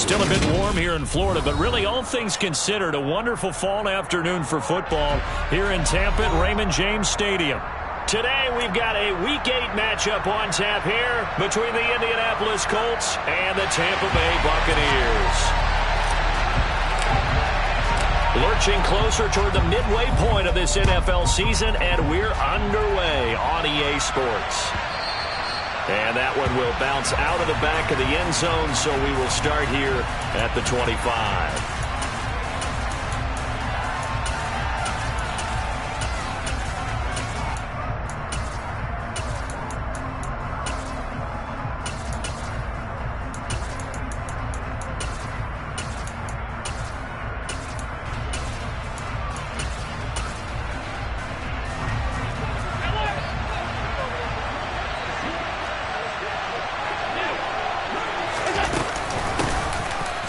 Still a bit warm here in Florida, but really all things considered, a wonderful fall afternoon for football here in Tampa at Raymond James Stadium. Today we've got a Week 8 matchup on tap here between the Indianapolis Colts and the Tampa Bay Buccaneers. Lurching closer toward the midway point of this NFL season, and we're underway on EA Sports. And that one will bounce out of the back of the end zone, so we will start here at the 25.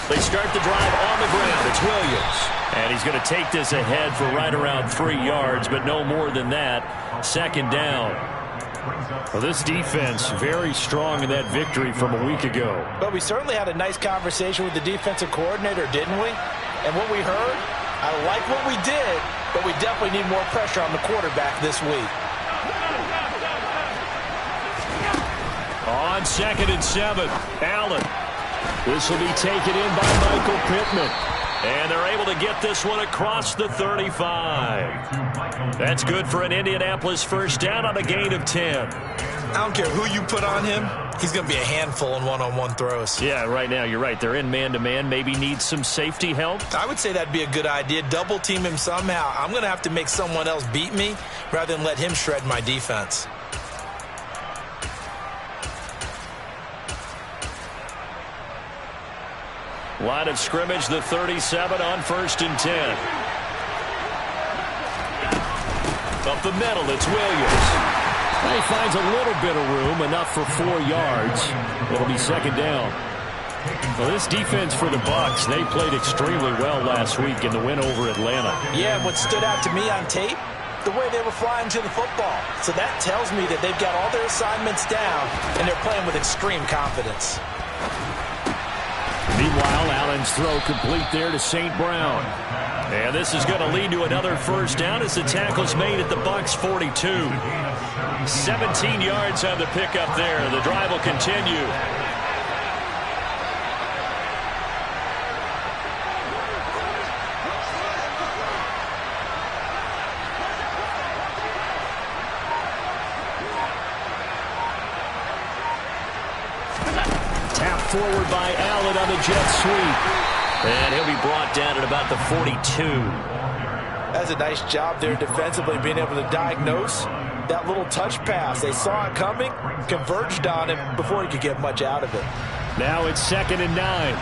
They start the drive on the ground. It's Williams. And he's going to take this ahead for right around 3 yards, but no more than that. Second down. Well, this defense very strong in that victory from a week ago. But we certainly had a nice conversation with the defensive coordinator, didn't we? And what we heard, I like what we did, but we definitely need more pressure on the quarterback this week. On 2nd and 7, Allen. This will be taken in by Michael Pittman. And they're able to get this one across the 35. That's good for an Indianapolis first down on a gain of 10. I don't care who you put on him. He's going to be a handful in one-on-one throws. Yeah, right now you're right. They're in man-to-man. Maybe need some safety help. I would say that'd be a good idea. Double team him somehow. I'm going to have to make someone else beat me rather than let him shred my defense. Line of scrimmage, the 37 on 1st and 10. Up the middle, it's Williams. He finds a little bit of room, enough for 4 yards. It'll be second down. Well, this defense for the Bucs, they played extremely well last week in the win over Atlanta. Yeah, what stood out to me on tape, the way they were flying to the football. So that tells me that they've got all their assignments down, and they're playing with extreme confidence. Meanwhile, Allen's throw complete there to St. Brown. And this is going to lead to another first down as the tackle's made at the Bucs 42. 17 yards on the pickup there. The drive will continue. Forward by Allen on the jet sweep. And he'll be brought down at about the 42. That's a nice job there defensively, being able to diagnose that little touch pass. They saw it coming, converged on him before he could get much out of it. Now it's 2nd and 9.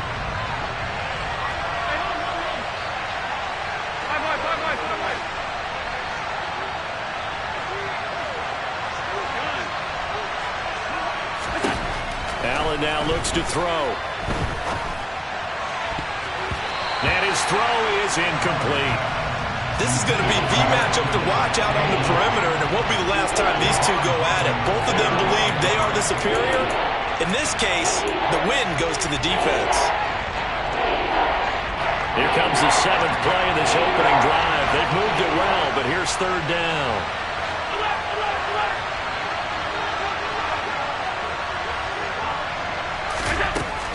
Allen now looks to throw. And his throw is incomplete. This is going to be the matchup to watch out on the perimeter, and it won't be the last time these two go at it. Both of them believe they are the superior. In this case, the win goes to the defense. Here comes the 7th play of this opening drive. They've moved it well, but here's 3rd down.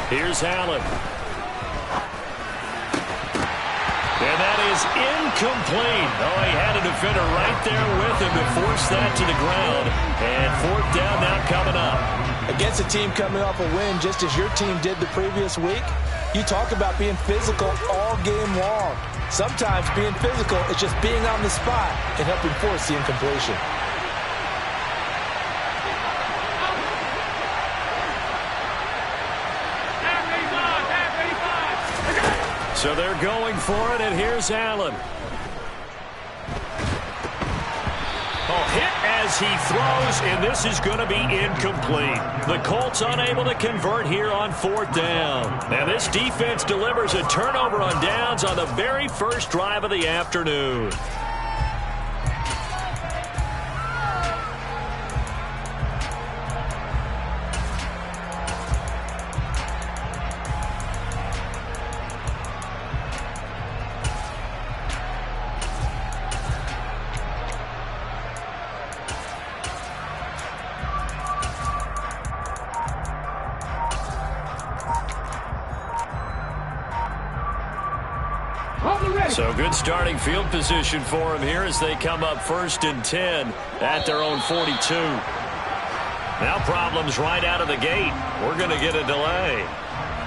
Here's Allen. And that is incomplete. Oh, he had a defender right there with him to force that to the ground. And 4th down now coming up. Against a team coming off a win just as your team did the previous week, you talk about being physical all game long. Sometimes being physical is just being on the spot and helping force the incompletion. So they're going for it, and here's Allen. Oh, hit as he throws, and this is going to be incomplete. The Colts unable to convert here on 4th down. And this defense delivers a turnover on downs on the very first drive of the afternoon. So good starting field position for them here as they come up 1st and 10 at their own 42. Now problems right out of the gate. We're going to get a delay.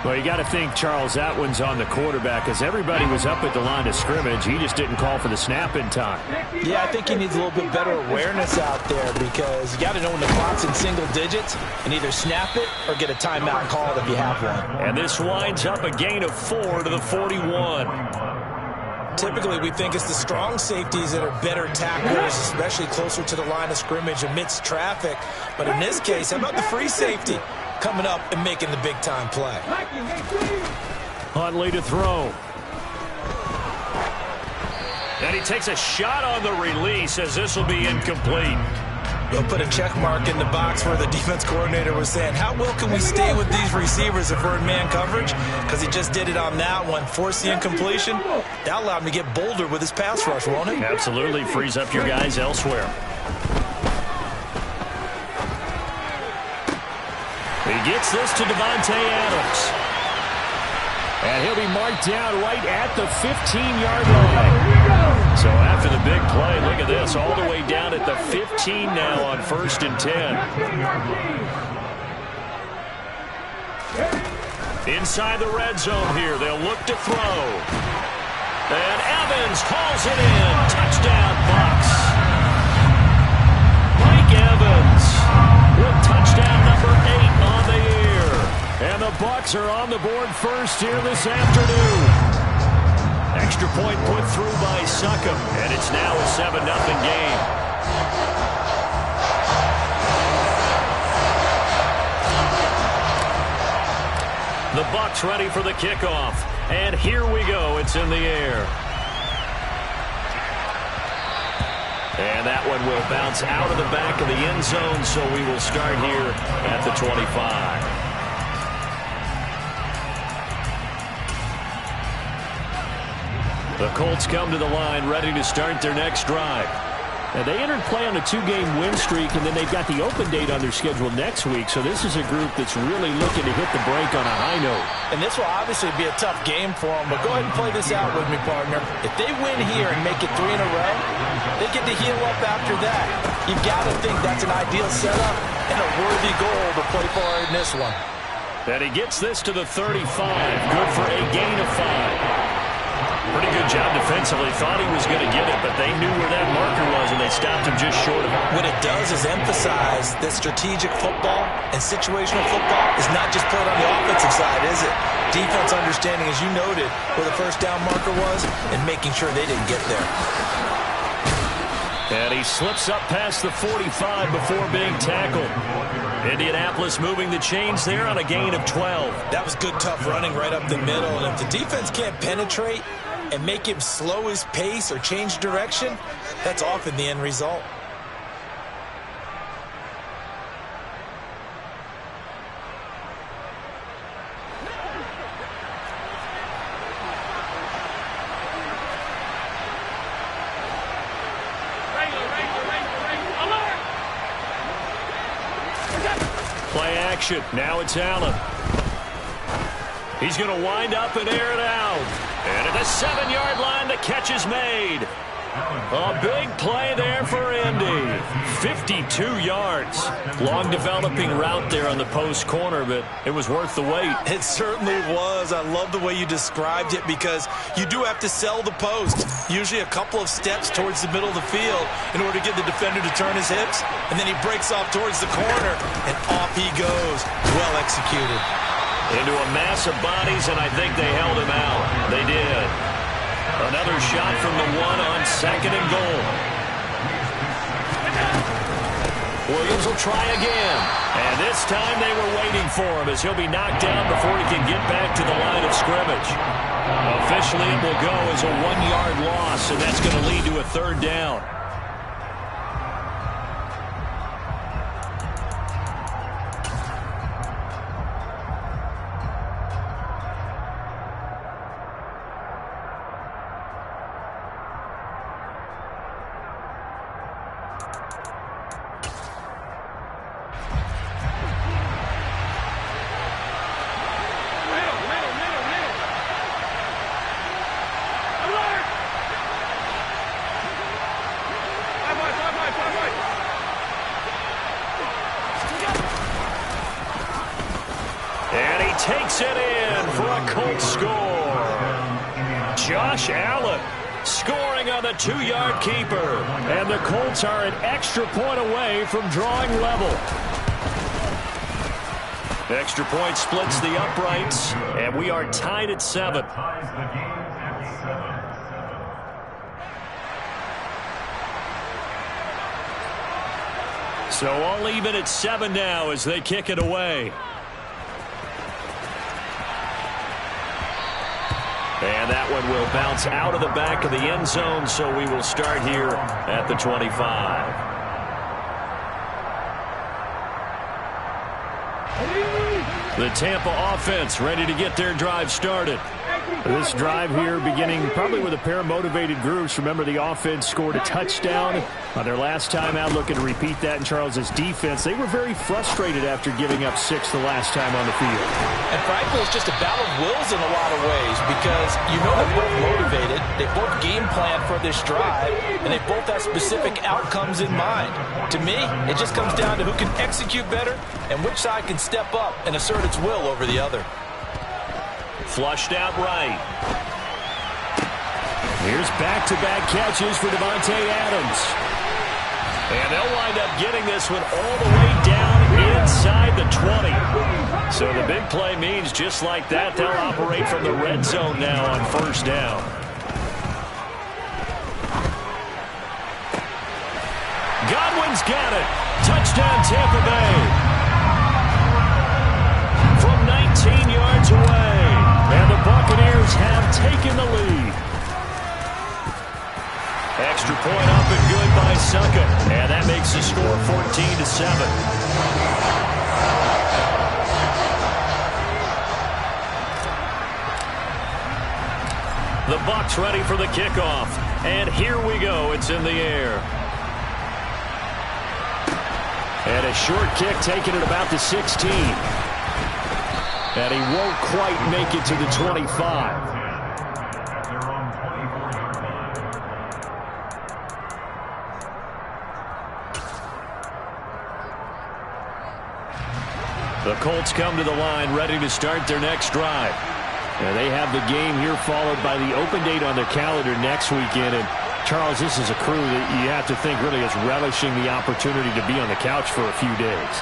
Well, you got to think, Charles, that one's on the quarterback because everybody was up at the line of scrimmage. He just didn't call for the snap in time. Yeah, I think he needs a little bit better awareness out there because you got to know when the clock's in single digits and either snap it or get a timeout called if you have one. And this winds up a gain of 4 to the 41. Typically, we think it's the strong safeties that are better tacklers, especially closer to the line of scrimmage amidst traffic. But in this case, how about the free safety coming up and making the big-time play? Huntley to throw. And he takes a shot on the release as this will be incomplete. They'll put a check mark in the box where the defense coordinator was saying, how well can we stay with these receivers if we're in man coverage? Because he just did it on that one. Force the incompletion. That allowed him to get bolder with his pass rush, won't it? Absolutely. Frees up your guys elsewhere. He gets this to Devontae Adams. And he'll be marked down right at the 15-yard line. So after the big play, look at this, all the way down at the 15 now on 1st and 10. Inside the red zone here, they'll look to throw. And Evans hauls it in. Touchdown, Bucs. Mike Evans with touchdown number 8 on the year. And the Bucs are on the board first here this afternoon. Extra point put through by Succop, and it's now a 7-0 game. The Bucs ready for the kickoff, and here we go. It's in the air. And that one will bounce out of the back of the end zone, so we will start here at the 25. The Colts come to the line ready to start their next drive. Now, they entered play on a 2-game win streak, and then they've got the open date on their schedule next week. So this is a group that's really looking to hit the break on a high note. And this will obviously be a tough game for them, but go ahead and play this out with me, partner. If they win here and make it 3 in a row, they get to heal up after that. You've got to think that's an ideal setup and a worthy goal to play for in this one. And he gets this to the 35. Good for a gain of 5. Pretty good job defensively. Thought he was going to get it, but they knew where that marker was, and they stopped him just short of it. What it does is emphasize that strategic football and situational football is not just played on the offensive side, is it? Defense understanding, as you noted, where the first down marker was and making sure they didn't get there. And he slips up past the 45 before being tackled. Indianapolis moving the chains there on a gain of 12. That was good, tough running right up the middle. And if the defense can't penetrate and make him slow his pace or change direction, that's often the end result. Play action. Now it's Allen. He's going to wind up and air it out. And at the 7-yard line, the catch is made. A big play there for Indy. 52 yards. Long developing route there on the post corner, but it was worth the wait. It certainly was. I love the way you described it because you do have to sell the post. Usually a couple of steps towards the middle of the field in order to get the defender to turn his hips. And then he breaks off towards the corner, and off he goes. Well executed. Into a mass of bodies, and I think they held him out. They did. Another shot from the 1 on 2nd and goal. Williams will try again. And this time they were waiting for him as he'll be knocked down before he can get back to the line of scrimmage. Officially, it will go as a 1-yard loss, and that's going to lead to a 3rd down. Colts score. Josh Allen scoring on the 2-yard keeper. And the Colts are an extra point away from drawing level. Extra point splits the uprights, and we are tied at 7. So all even at 7 now as they kick it away. And that one will bounce out of the back of the end zone, so we will start here at the 25. The Tampa offense ready to get their drive started. This drive here beginning probably with a pair of motivated groups. Remember, the offense scored a touchdown on their last time out. Looking to repeat that in Charles's defense. They were very frustrated after giving up 6 the last time on the field. And frankly, it's just a battle of wills in a lot of ways because you know they're both motivated. They both game plan for this drive, and they both have specific outcomes in mind. To me, it just comes down to who can execute better and which side can step up and assert its will over the other. Flushed out right. Here's back-to-back catches for Devontae Adams. And they'll wind up getting this one all the way down inside the 20. So the big play means just like that, they'll operate from the red zone now on first down. Godwin's got it. Touchdown Tampa Bay. From 19 yards away. And the Buccaneers have taken the lead. Extra point up and good by Succa. And that makes the score 14-7. The Bucs ready for the kickoff. And here we go. It's in the air. And a short kick taken at about the 16. And he won't quite make it to the 25. The Colts come to the line ready to start their next drive. And they have the game here followed by the open date on their calendar next weekend. And Charles, this is a crew that you have to think really is relishing the opportunity to be on the couch for a few days.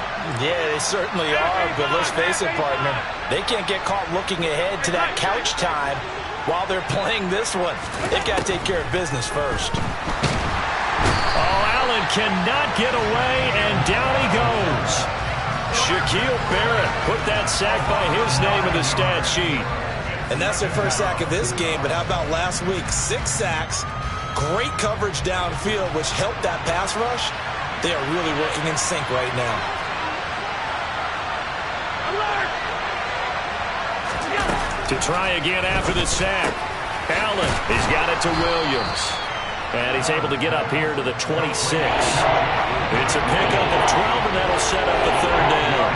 Yeah, they certainly are, but let's face it, partner. They can't get caught looking ahead to that couch time while they're playing this one. They've got to take care of business first. Oh, Allen cannot get away, and down he goes. Shaquille Barrett put that sack by his name in the stat sheet. And that's their first sack of this game, but how about last week? 6 sacks, great coverage downfield, which helped that pass rush. They are really working in sync right now. To try again after the sack. Allen has got it to Williams. And he's able to get up here to the 26. It's a pickup of 12, and that'll set up the third down.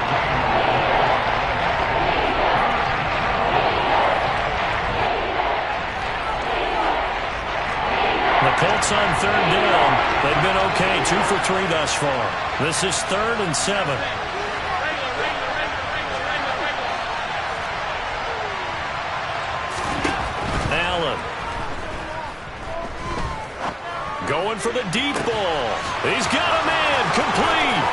The Colts on third down. They've been okay, 2 for 3 thus far. This is 3rd and 7. Allen. Going for the deep ball. He's got a man. Complete.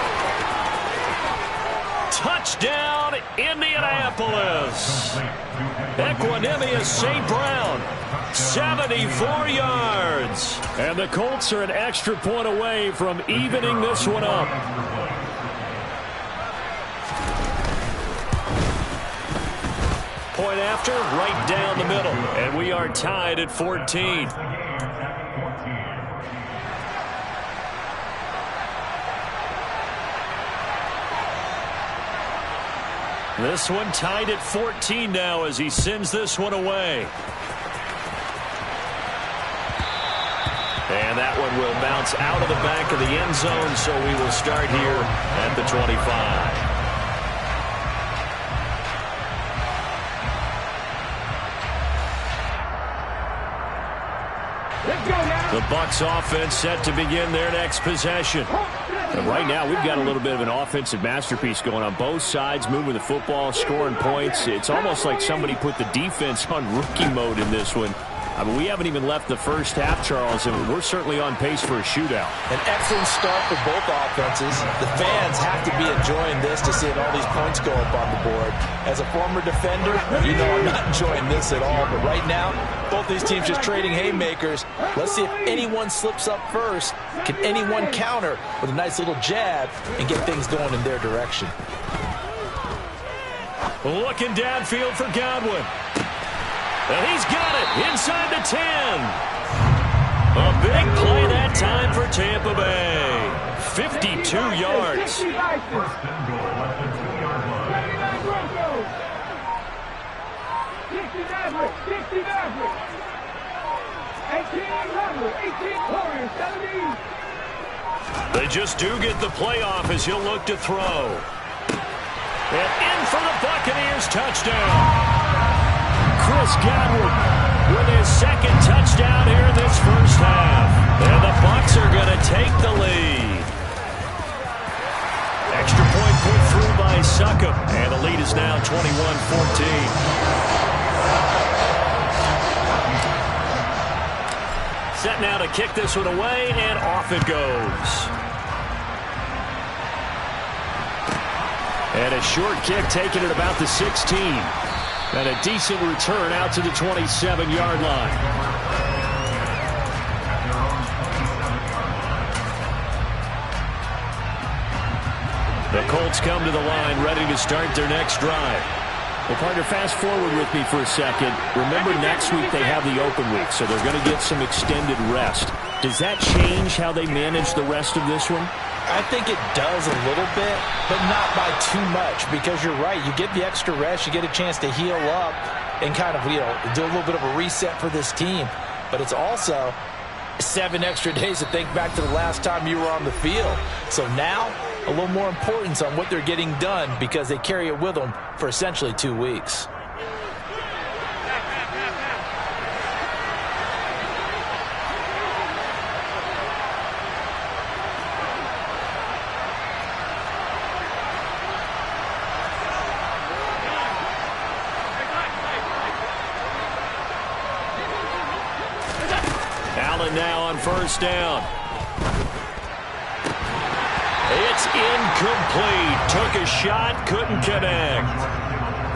Touchdown, Indianapolis. Equanimous St. Brown. 74 yards. And the Colts are an extra point away from evening this one up. Point after, right down the middle. And we are tied at 14. This one tied at 14 now as he sends this one away. And that one will bounce out of the back of the end zone, so we will start here at the 25. The Bucs offense set to begin their next possession. And right now, we've got a little bit of an offensive masterpiece going on both sides, moving the football, scoring points. It's almost like somebody put the defense on rookie mode in this one. I mean, we haven't even left the first half, Charles, and we're certainly on pace for a shootout. An excellent start for both offenses. The fans have to be enjoying this to see all these points go up on the board. As a former defender, you know I'm not enjoying this at all. But right now, both these teams just trading haymakers. Let's see if anyone slips up first. Can anyone counter with a nice little jab and get things going in their direction? Looking downfield for Godwin. And he's got it inside the 10. A big play that time for Tampa Bay. 52 yards. They just do get the playoff as he'll look to throw. And in for the Buccaneers touchdown. Chris Godwin with his second touchdown here in this first half. And the Bucs are going to take the lead. Extra point put through by Succop. And the lead is now 21-14. Set now to kick this one away, and off it goes. And a short kick taken at about the 16. And a decent return out to the 27-yard line. The Colts come to the line ready to start their next drive. Well, partner, fast forward with me for a second. Remember, next week they have the open week, so they're going to get some extended rest. Does that change how they manage the rest of this one? I think it does a little bit, but not by too much, because you're right. You get the extra rest, you get a chance to heal up and kind of, do a little bit of a reset for this team. But it's also 7 extra days to think back to the last time you were on the field. So now, a little more importance on what they're getting done because they carry it with them for essentially 2 weeks. Now on first down. It's incomplete. Took a shot, couldn't connect.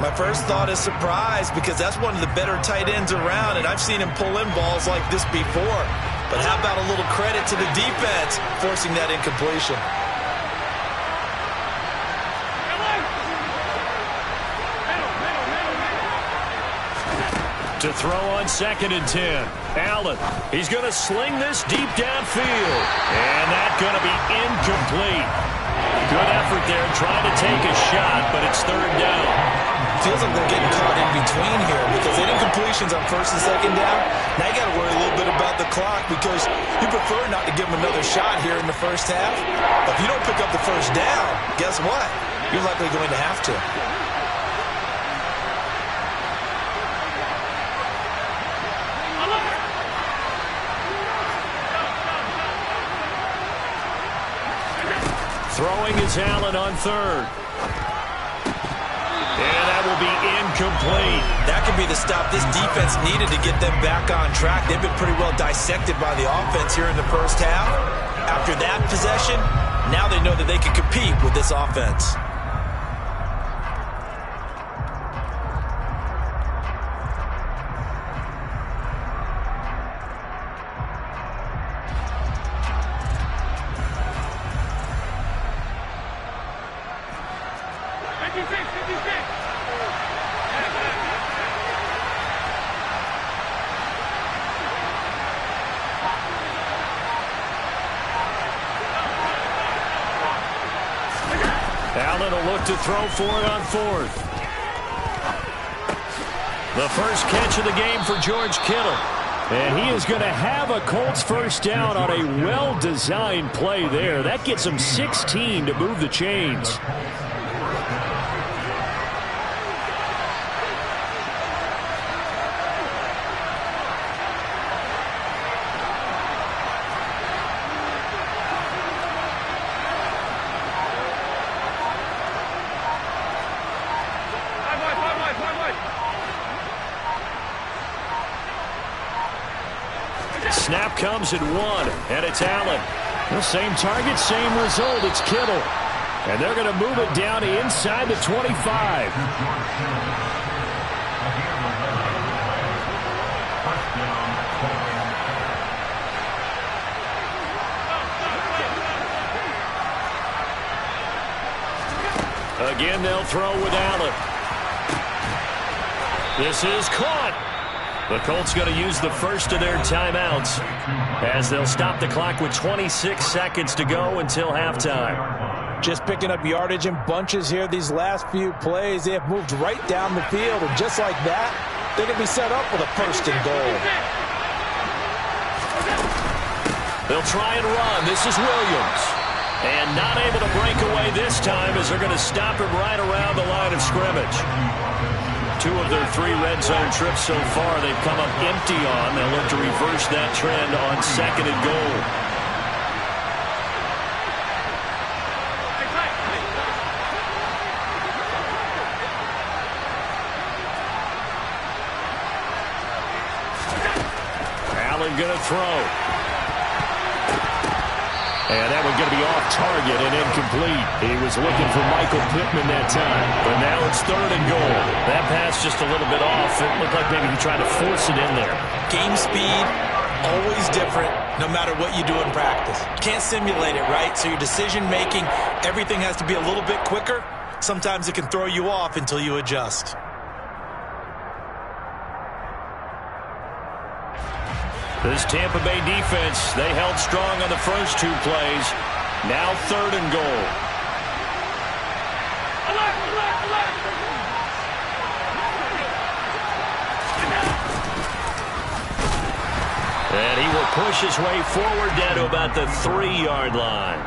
My first thought is surprise because that's one of the better tight ends around, and I've seen him pull in balls like this before. But how about a little credit to the defense forcing that incompletion? To throw on 2nd and 10. Allen, he's going to sling this deep downfield. And that's going to be incomplete. Good effort there trying to take a shot, but it's 3rd down. Feels like they're getting caught in between here because they did incompletions on 1st and 2nd down. Now you got to worry a little bit about the clock because you prefer not to give them another shot here in the first half. But if you don't pick up the 1st down, guess what? You're likely going to have to. Throwing is Allen on 3rd. And that will be incomplete. That could be the stop this defense needed to get them back on track. They've been pretty well dissected by the offense here in the first half. After that possession, now they know that they can compete with this offense. Allen will look to throw for it on 4th. The first catch of the game for George Kittle. And he is going to have a Colts first down on a well-designed play there. That gets him 16 to move the chains. snap comes at 1, and it's Allen. The same target, same result. It's Kittle. And they're going to move it down inside the 25. Again, they'll throw with Allen. This is caught. The Colts going to use the first of their timeouts as they'll stop the clock with 26 seconds to go until halftime. Just picking up yardage in bunches here these last few plays. They have moved right down the field, and just like that, they're going to be set up with a first and goal. They'll try and run. This is Williams. And not able to break away this time as they're going to stop him right around the line of scrimmage. 2 of their 3 red zone trips so far they've come up empty on. They'll look to reverse that trend on 2nd and goal. Allen going to throw. And that one going to be off target and incomplete. He was looking for Michael Pittman that time. But now it's 3rd and goal. That pass just a little bit off. It looked like maybe he tried to force it in there. Game speed, always different, no matter what you do in practice. You can't simulate it, right? So your decision-making, everything has to be a little bit quicker. Sometimes it can throw you off until you adjust. This Tampa Bay defense, they held strong on the first 2 plays. Now 3rd and goal. And he will push his way forward down to about the 3-yard line.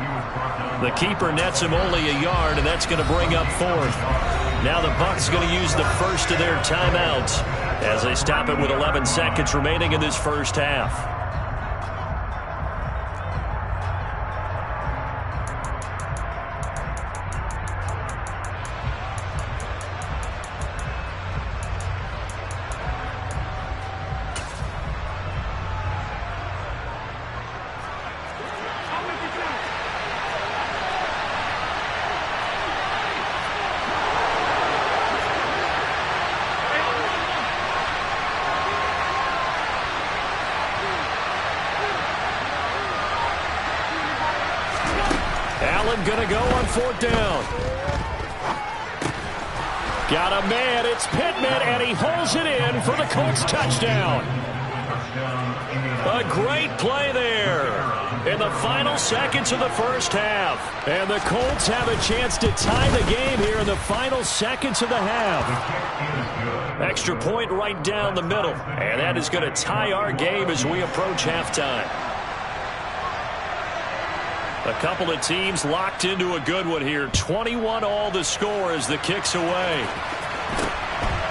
The keeper nets him only a yard, and that's going to bring up 4th. Now the Bucs going to use the first of their timeouts as they stop it with 11 seconds remaining in this first half. Going to go on 4th down. Got a man. It's Pittman, and he holds it in for the Colts touchdown. A great play there in the final seconds of the first half. And the Colts have a chance to tie the game here in the final seconds of the half. Extra point right down the middle. And that is going to tie our game as we approach halftime. A couple of teams locked into a good one here. 21 all the score as the kick's away.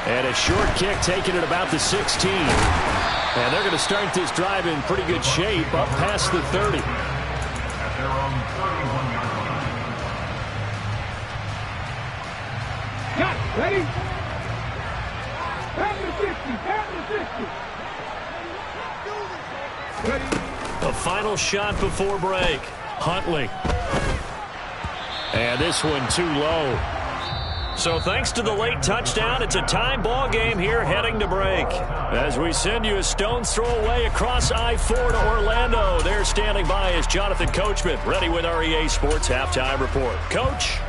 And a short kick taken at about the 16. And they're going to start this drive in pretty good shape up past the 30. Ready? A final shot before break. Huntley. And this one too low. So thanks to the late touchdown, it's a tie ball game here heading to break. As we send you a stone's throw away across I-4 to Orlando. There standing by is Jonathan Coachman, ready with our EA Sports Halftime Report. Coach?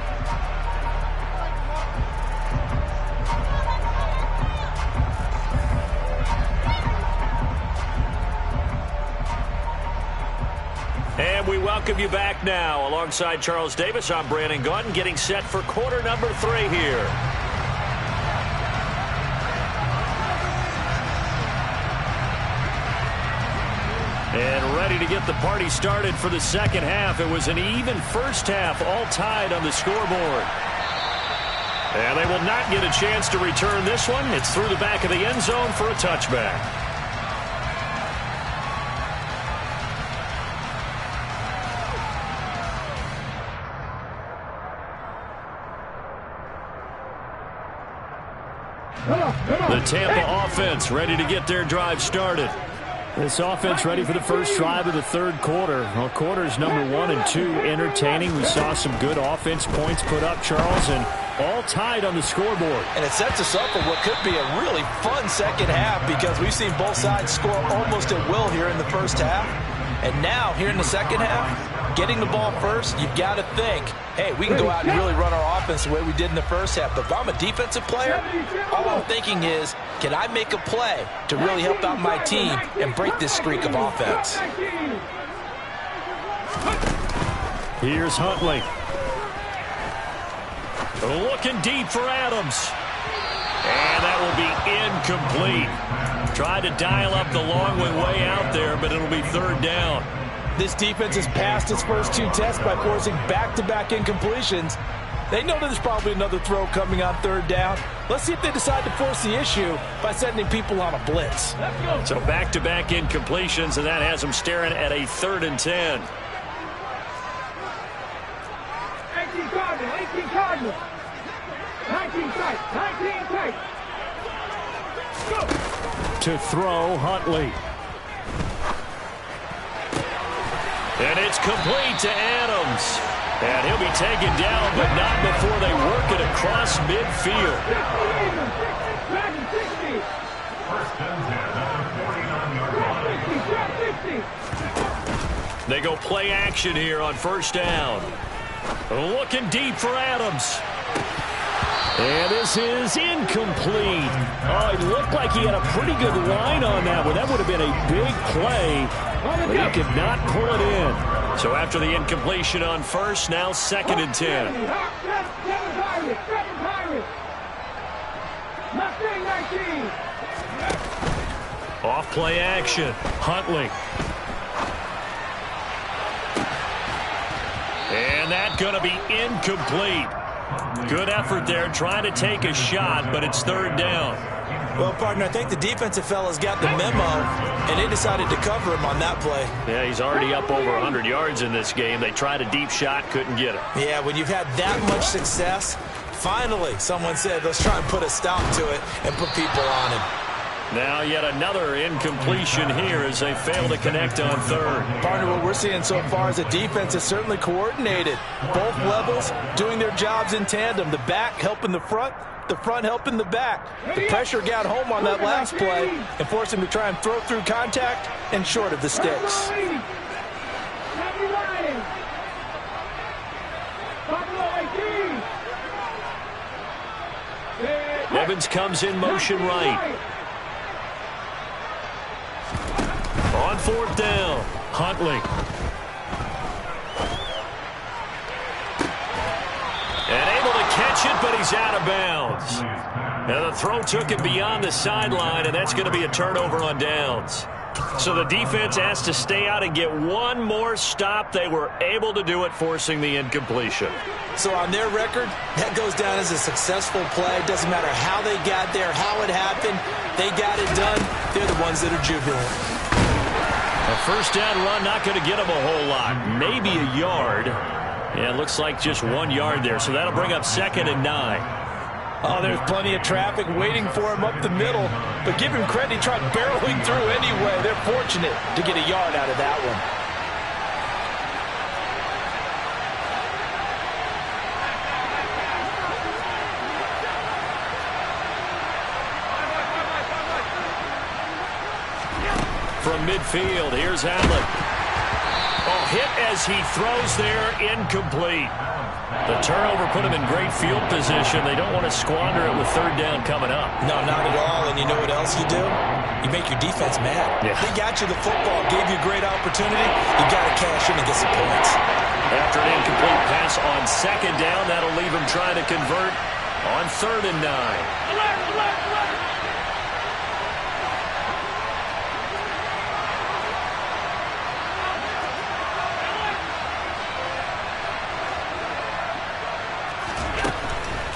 And we welcome you back now. Alongside Charles Davis, I'm Brandon Gaudin, getting set for quarter number 3 here. And ready to get the party started for the second half. It was an even first half, all tied on the scoreboard. And they will not get a chance to return this one. It's through the back of the end zone for a touchback. The Tampa offense ready to get their drive started. This offense ready for the first drive of the third quarter. Well, quarters number 1 and 2 entertaining. We saw some good offense points put up, Charles, and all tied on the scoreboard. And it sets us up for what could be a really fun second half because we've seen both sides score almost at will here in the first half. And now, here in the second half, getting the ball first, you've got to think, hey, we can go out and really run our offense the way we did in the first half. But if I'm a defensive player, all I'm thinking is, can I make a play to really help out my team and break this streak of offense? Here's Huntley. Looking deep for Adams. And that will be incomplete. Tried to dial up the long way out there, but it'll be third down. This defense has passed its first 2 tests by forcing back-to-back incompletions. They know that there's probably another throw coming on third down. Let's see if they decide to force the issue by sending people on a blitz. So back-to-back incompletions, and that has them staring at a 3rd and 10. 18 Cardinals. 19 tight. Go. To throw, Huntley. And it's complete to Adams. And he'll be taken down, but not before they work it across midfield. They go play action here on first down. Looking deep for Adams. And this is incomplete. Oh, it looked like he had a pretty good line on that one. That would have been a big play, but he could not pull it in. So after the incompletion on first, now 2nd and 10. Off play action. Huntley. And that's going to be incomplete. Good effort there, trying to take a shot, but it's third down. Well, partner, I think the defensive fellas got the memo, and they decided to cover him on that play. Yeah, he's already up over 100 yards in this game. They tried a deep shot, couldn't get it. Yeah, when you've had that much success, finally someone said, let's try and put a stop to it and put people on him. Now yet another incompletion here as they fail to connect on third. Partner, what we're seeing so far is the defense is certainly coordinated. Both levels doing their jobs in tandem. The back helping the front helping the back. The pressure got home on that last play and forced him to try and throw through contact and short of the sticks. Evans comes in motion right. On fourth down, Huntley. And able to catch it, but he's out of bounds. Now the throw took it beyond the sideline, and that's going to be a turnover on downs. So the defense has to stay out and get one more stop. They were able to do it, forcing the incompletion. So on their record, that goes down as a successful play. Doesn't matter how they got there, how it happened. They got it done. They're the ones that are jubilant. A first down run, not going to get them a whole lot. Maybe a yard. Yeah, it looks like just 1 yard there. So that'll bring up 2nd and 9. Oh, there's plenty of traffic waiting for him up the middle. But give him credit, he tried barreling through anyway. They're fortunate to get a yard out of that one. From midfield, here's Allen. Oh, hit as he throws there, incomplete. The turnover put him in great field position. They don't want to squander it with third down coming up. No, not at all. And you know what else you do? You make your defense mad. Yeah. They got you the football, gave you a great opportunity. You got to cash in and get some points. After an incomplete pass on 2nd down, that'll leave him trying to convert on 3rd and 9.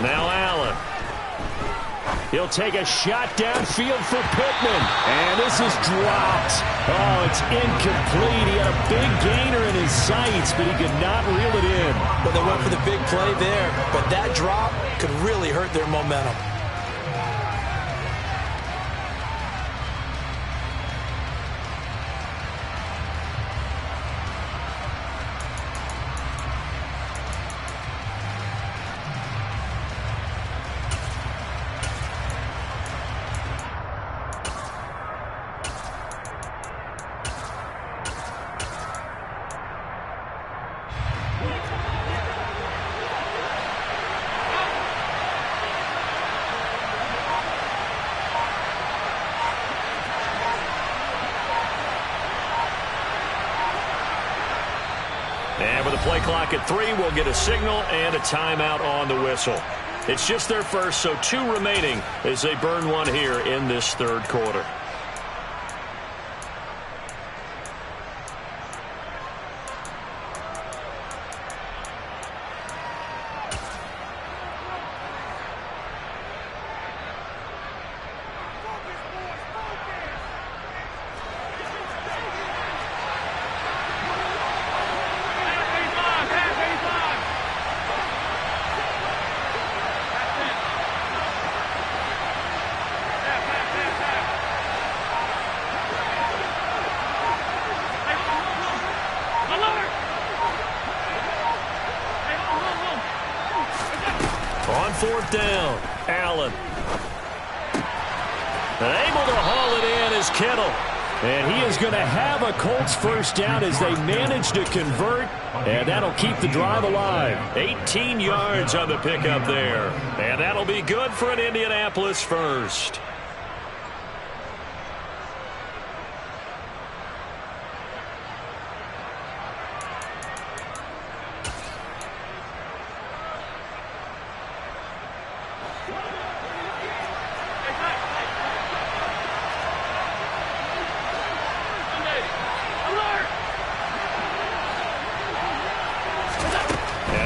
Now Allen. He'll take a shot downfield for Pittman. And this is dropped. Oh, it's incomplete. He had a big gainer in his sights, but he could not reel it in. Well, they went for the big play there, but that drop could really hurt their momentum. play clock at 3. We'll get a signal and a timeout on the whistle. It's just their first, so 2 remaining as they burn one here in this third quarter. On fourth down, Allen. And able to haul it in is Kittle. And he is going to have a Colts first down as they manage to convert. And that'll keep the drive alive. 18 yards on the pickup there. And that'll be good for an Indianapolis first.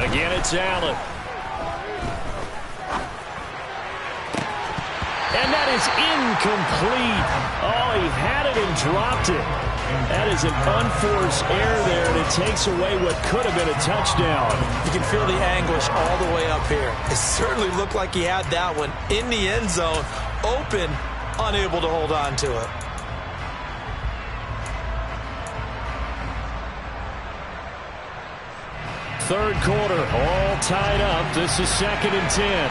Again, it's Allen. And that is incomplete. Oh, he had it and dropped it. That is an unforced error there, and it takes away what could have been a touchdown. You can feel the anguish all the way up here. It certainly looked like he had that one in the end zone, open, unable to hold on to it. Third quarter, all tied up. This is 2nd and 10.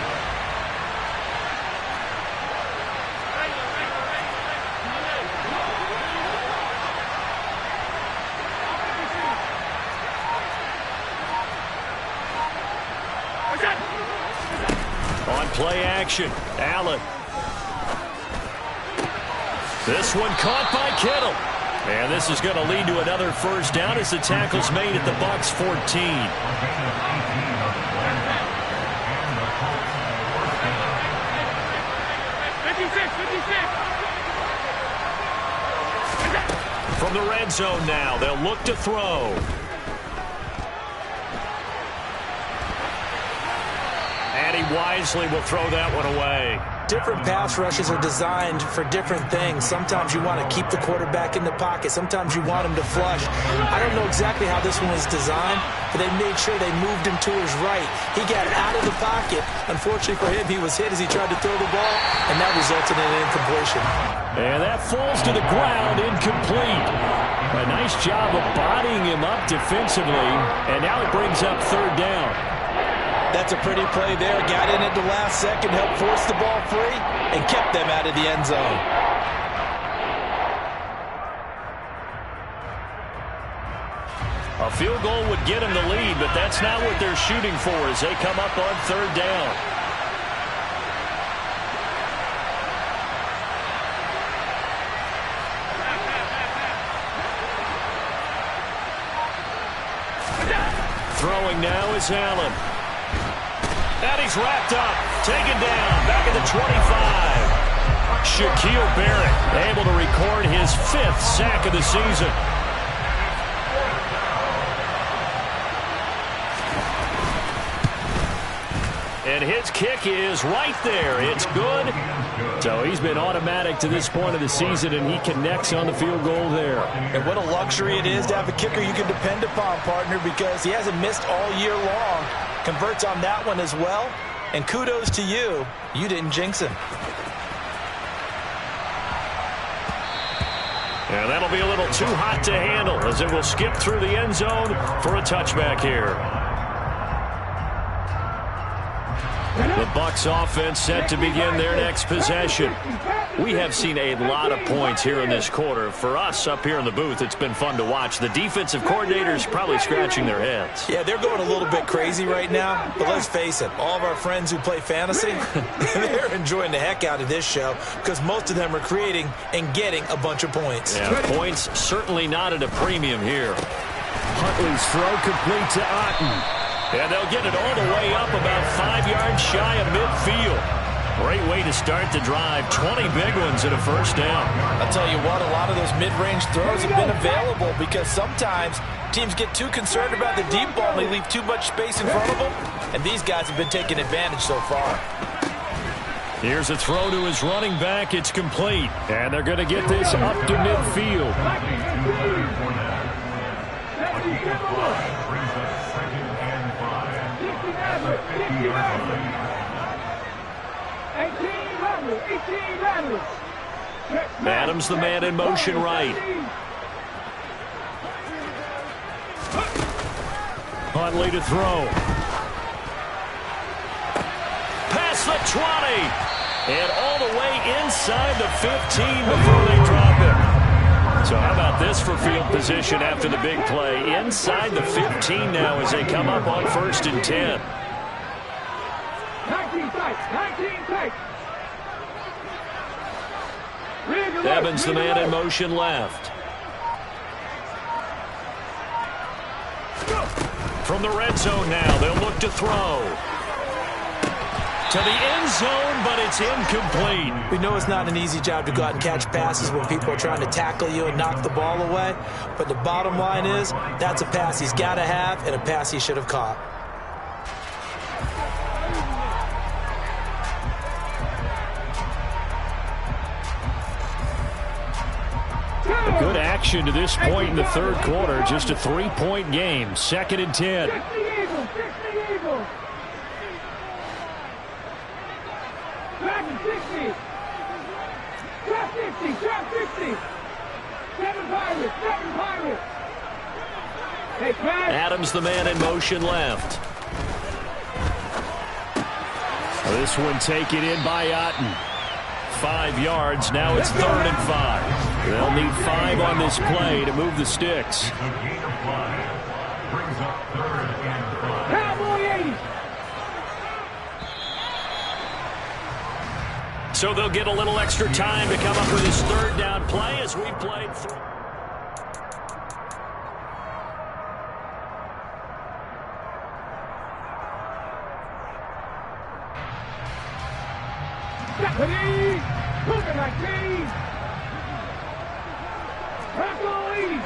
On play action, Allen. This one caught by Kittle. And this is going to lead to another first down as the tackle's made at the Bucs 14. 56, 56. From the red zone now, they'll look to throw. And he wisely will throw that one away. Different pass rushes are designed for different things. Sometimes you want to keep the quarterback in the pocket. Sometimes you want him to flush. I don't know exactly how this one was designed, but they made sure they moved him to his right. He got out of the pocket. Unfortunately for him, he was hit as he tried to throw the ball, and that resulted in an incompletion. And that falls to the ground, incomplete. A nice job of bodying him up defensively, and now it brings up third down. That's a pretty play there. Got in at the last second, helped force the ball free, and kept them out of the end zone. A field goal would get him the lead, but that's not what they're shooting for as they come up on third down. Throwing now is Allen. And he's wrapped up, taken down, back at the 25. Shaquille Barrett able to record his 5th sack of the season. And his kick is right there. It's good. So he's been automatic to this point of the season, and he connects on the field goal there. And what a luxury it is to have a kicker you can depend upon, partner, because he hasn't missed all year long. Converts on that one as well. And kudos to you. You didn't jinx him. And that'll be a little too hot to handle as it will skip through the end zone for a touchback here. The Bucs offense set to begin their next possession. We have seen a lot of points here in this quarter. For us up here in the booth, it's been fun to watch. The defensive coordinators probably scratching their heads. Yeah, they're going a little bit crazy right now. But let's face it, all of our friends who play fantasy, they're enjoying the heck out of this show because most of them are creating and getting a bunch of points. Yeah, points certainly not at a premium here. Huntley's throw complete to Otten. And they'll get it all the way up about 5 yards shy of midfield. Great way to start the drive. 20 big ones and a first down. I'll tell you what, a lot of those mid-range throws have been available because sometimes teams get too concerned about the deep ball and they leave too much space in front of them. And these guys have been taking advantage so far. Here's a throw to his running back. It's complete. And they're going to get this up to midfield. Adams, the man in motion right. Huntley to throw. Past the 20. And all the way inside the 15 before they drop it. So how about this for field position after the big play? Inside the 15 now as they come up on 1st and 10. 19 tight, 19 tight. Evans, the man in motion left. From the red zone now, they'll look to throw. To the end zone, but it's incomplete. We know it's not an easy job to go out and catch passes when people are trying to tackle you and knock the ball away. But the bottom line is, that's a pass he's got to have and a pass he should have caught. Good action to this point in the third quarter. Just a 3-point game. 2nd and 10. 60 Eagles, 60 Eagles. Dragon 60. Drop 60, drop 60. 7 Pirates, 7 Pirates. Hey, Craig. Adams, the man in motion left. This one taken in by Otten. 5 yards. Now it's 3rd and 5. They'll need 5 on this play to move the sticks. Cowboy 80. So they'll get a little extra time to come up with his 3rd down play as we played through. Deputy, moving like team. Rocco East.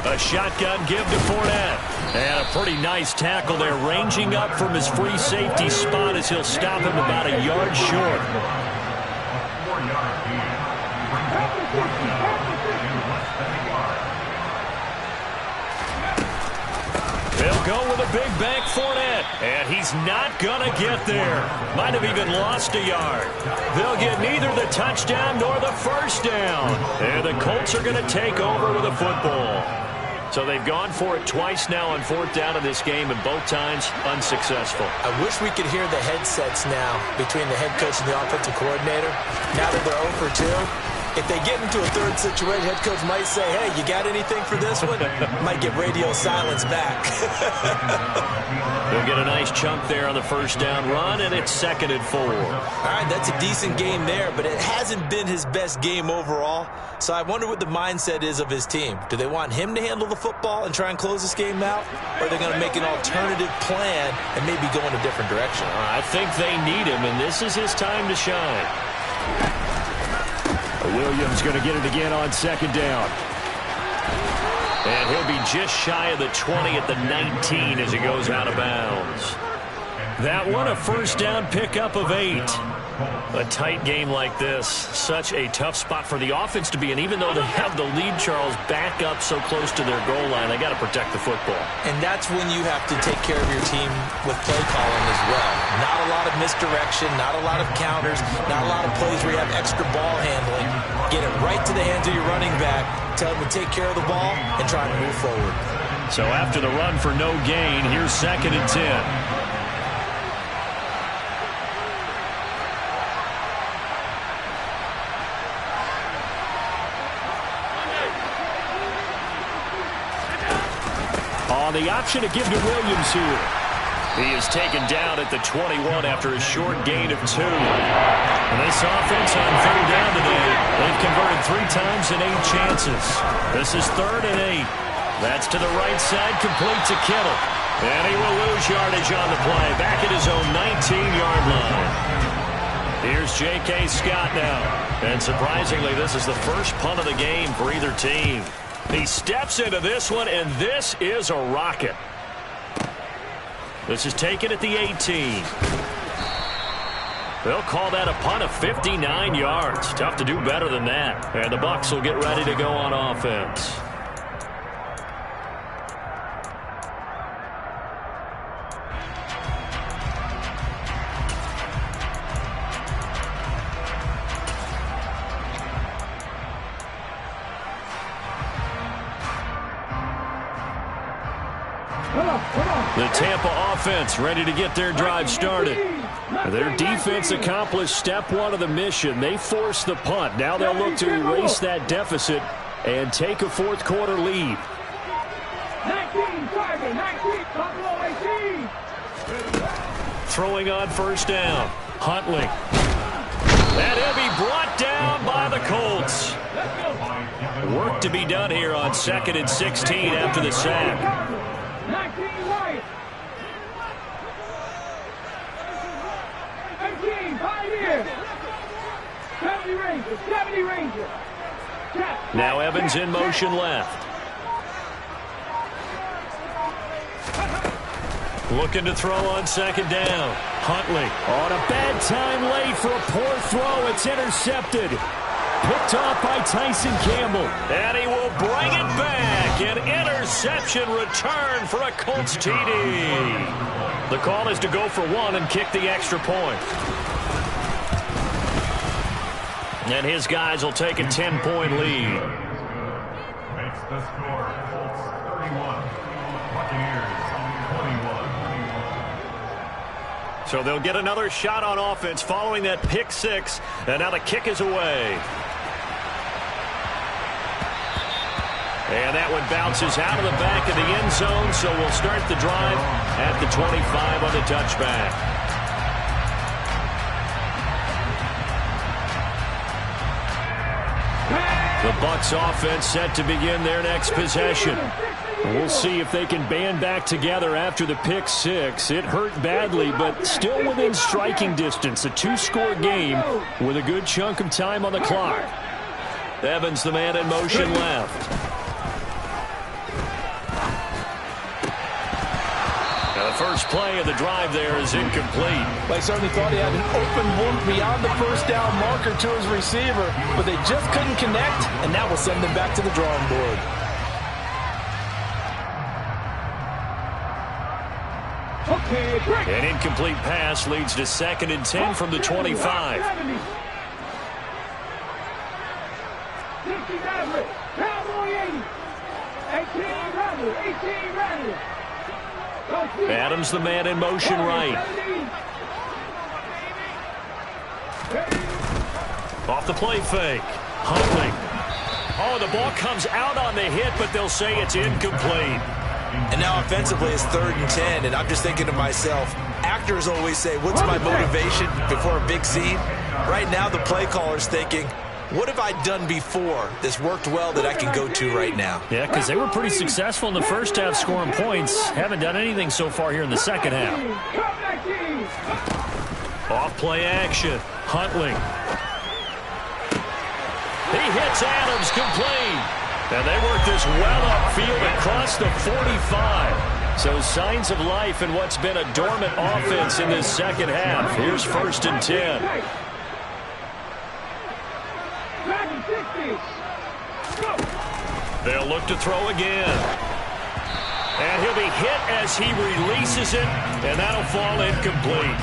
A shotgun give to Fournette. And a pretty nice tackle there, ranging up from his free safety spot as he'll stop him about a yard short. They'll go with a big bank Fournette, and he's not going to get there. Might have even lost a yard. They'll get neither the touchdown nor the first down. And the Colts are going to take over with a football. So they've gone for it twice now on 4th down in this game, and both times unsuccessful. I wish we could hear the headsets now between the head coach and the offensive coordinator. Now that they're 0 for 2. If they get into a 3rd situation, head coach might say, hey, you got anything for this one? Might get radio silence back. They'll get a nice chunk there on the 1st down run, and it's 2nd and 4. All right, that's a decent game there, but it hasn't been his best game overall. So I wonder what the mindset is of his team. Do they want him to handle the football and try and close this game out? Or are they going to make an alternative plan and maybe go in a different direction? I think they need him, and this is his time to shine. Williams going to get it again on 2nd down. And he'll be just shy of the 20 at the 19 as he goes out of bounds. That one a 1st down pickup of 8. A tight game like this, such a tough spot for the offense to be in. Even though they have the lead, Charles, back up so close to their goal line, they got to protect the football. And that's when you have to take care of your team with play calling as well. Not a lot of misdirection, not a lot of counters, not a lot of plays where you have extra ball handling. Get it right to the hands of your running back, tell him to take care of the ball, and try to move forward. So after the run for no gain, here's 2nd and 10. The option to give to Williams here. He is taken down at the 21 after a short gain of 2. And this offense on 3rd down today, they've converted 3 times in 8 chances. This is 3rd and 8. That's to the right side, complete to Kittle. And he will lose yardage on the play, back at his own 19-yard line. Here's J.K. Scott now. And surprisingly, this is the first punt of the game for either team. He steps into this one, and this is a rocket. This is taken at the 18. They'll call that a punt of 59 yards. Tough to do better than that. And the Bucs will get ready to go on offense. The Tampa offense ready to get their drive started. Their defense accomplished step 1 of the mission. They forced the punt. Now they'll look to erase that deficit and take a 4th quarter lead. 19, Throwing on 1st down. Huntley. And he'll be brought down by the Colts. Work to be done here on 2nd and 16 after the sack. 19 right. 18, 5 here. 70 Rangers, 70 Rangers. Now Evans in motion left. Looking to throw on 2nd down. Huntley on a bad time late for a poor throw. It's intercepted. Picked off by Tyson Campbell. And he will bring it back. An interception return for a Colts TD. The call is to go for 1 and kick the extra point. And his guys will take a 10-point lead. Makes the score Colts 31, Buccaneers 21. So they'll get another shot on offense following that pick 6. And now the kick is away. And that one bounces out of the back of the end zone, so we'll start the drive at the 25 on the touchback. The Bucs offense set to begin their next possession. We'll see if they can band back together after the pick 6. It hurt badly, but still within striking distance. A 2-score game with a good chunk of time on the clock. Evans, the man in motion left. The first play of the drive there is incomplete. They certainly thought he had an open look beyond the 1st down marker to his receiver, but they just couldn't connect, and that will send them back to the drawing board. An incomplete pass leads to 2nd and 10 from the 25. 18 Rattler. Adams, the man in motion right. Off the play fake. Huntley. Oh, the ball comes out on the hit, but they'll say it's incomplete. And now offensively it's 3rd and 10, and I'm just thinking to myself, actors always say, what's my motivation before a big scene? Right now the play caller's thinking, what have I done before this worked well that I can go to right now? Yeah, because they were pretty successful in the first half scoring points. Haven't done anything so far here in the second half. Off play action. Huntley. He hits Adams complete. And they work this well upfield across the 45. So signs of life in what's been a dormant offense in this second half. Here's 1st and 10. They'll look to throw again. And he'll be hit as he releases it, and that'll fall incomplete.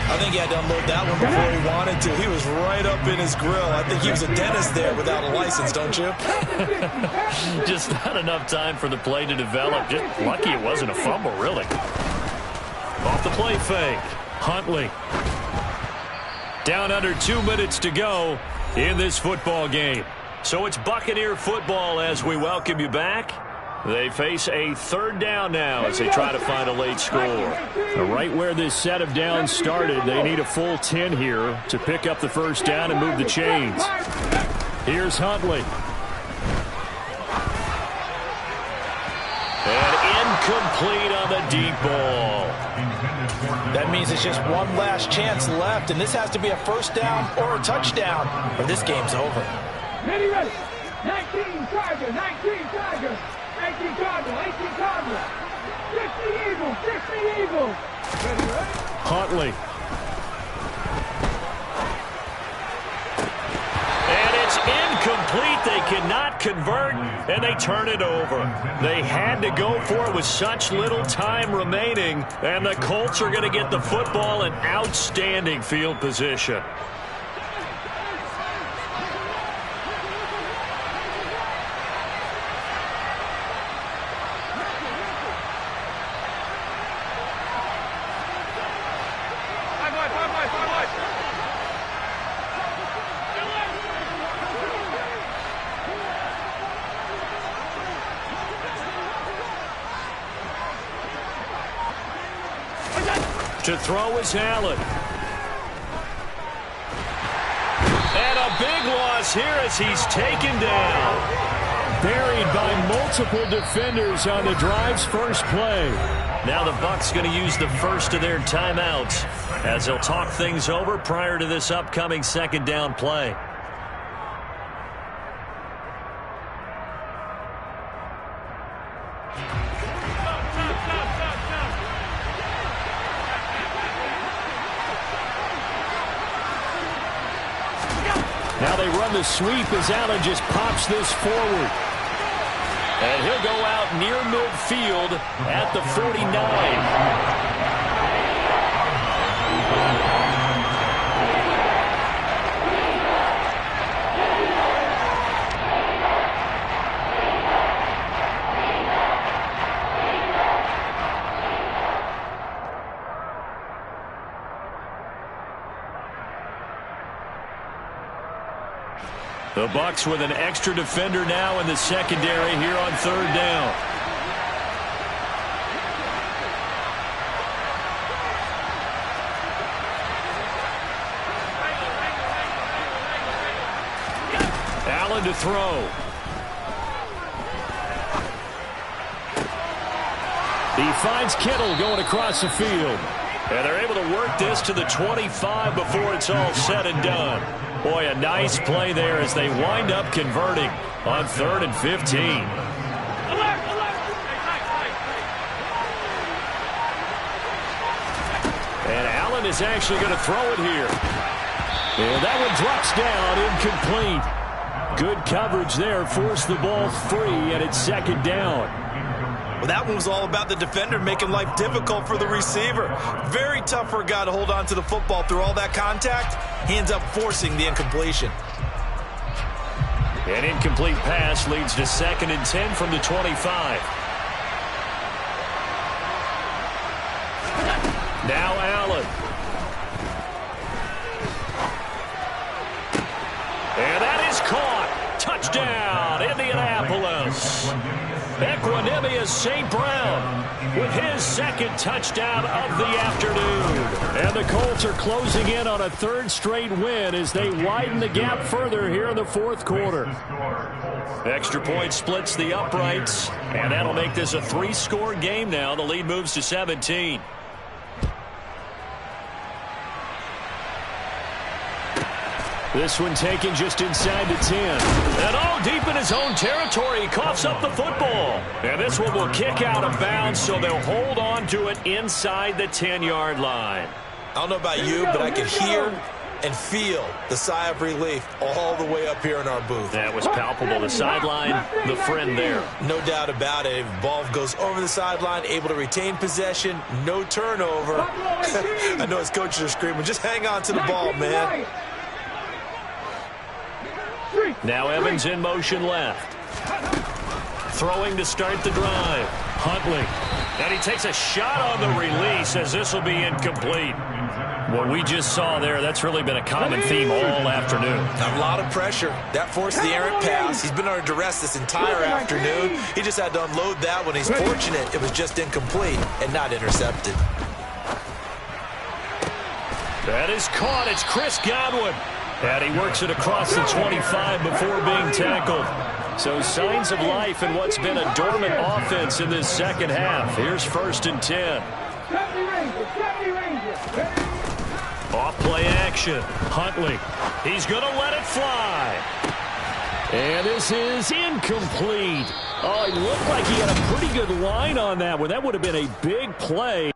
I think he had to unload that one before he wanted to. He was right up in his grill. I think he was a dentist there without a license, don't you? Just not enough time for the play to develop. Just lucky it wasn't a fumble, really. Off the play fake. Huntley. Down under 2 minutes to go in this football game. So it's Buccaneer football as we welcome you back. They face a third down now as they try to find a late score. Right where this set of downs started, they need a full 10 here to pick up the first down and move the chains. Here's Huntley. And incomplete on the deep ball. That means it's just one last chance left, and this has to be a first down or a touchdown, or this game's over. Ready, ready. 19 Charger, 19 Charger. 18 Cardinal, 18 Cardinal. 60 Eagles, 60 Eagles. Ready, ready. Huntley. And it's incomplete. They cannot convert, and they turn it over. They had to go for it with such little time remaining, and the Colts are going to get the football in outstanding field position. To throw is Allen. And a big loss here as he's taken down. Buried by multiple defenders on the drive's first play. Now the Bucs going to use the first of their timeouts as they'll talk things over prior to this upcoming second down play. Now they run the sweep as Allen just pops this forward. And he'll go out near midfield at the 49. The Bucs with an extra defender now in the secondary here on third down. Allen to throw. He finds Kittle going across the field. And they're able to work this to the 25 before it's all said and done. Boy, a nice play there as they wind up converting on 3rd and 15. And Allen is actually going to throw it here. And that one drops down, incomplete. Good coverage there, forced the ball free, and it's second down. Well, that one was all about the defender making life difficult for the receiver. Very tough for a guy to hold on to the football through all that contact. He ends up forcing the incompletion. An incomplete pass leads to 2nd and 10 from the 25. Now Allen. And that is caught. Touchdown, Indianapolis. Equanimous St. Brown with his second touchdown of the afternoon. And the Colts are closing in on a 3rd straight win as they widen the gap further here in the 4th quarter. Extra point splits the uprights, and that'll make this a 3-score game now. The lead moves to 17. This one taken just inside the 10. And all deep in his own territory, he coughs up the football. And this one will kick out of bounds, so they'll hold on to it inside the 10-yard line. I don't know about you, but I could hear and feel the sigh of relief all the way up here in our booth. That was palpable. The sideline, the friend there. No doubt about it. Ball goes over the sideline, able to retain possession, no turnover. I know his coaches are screaming, just hang on to the ball, man. Now Evans in motion left. Throwing to start the drive. Huntley. And he takes a shot on the release as this will be incomplete. What we just saw there, that's really been a common theme all afternoon. A lot of pressure. That forced the errant pass. He's been under duress this entire afternoon. He just had to unload that one. He's fortunate it was just incomplete and not intercepted. That is caught. It's Chris Godwin. And he works it across the 25 before being tackled. So signs of life in what's been a dormant offense in this second half. Here's 1st and 10. Off play action. Huntley. He's going to let it fly. And this is incomplete. Oh, it looked like he had a pretty good line on that one. That would have been a big play.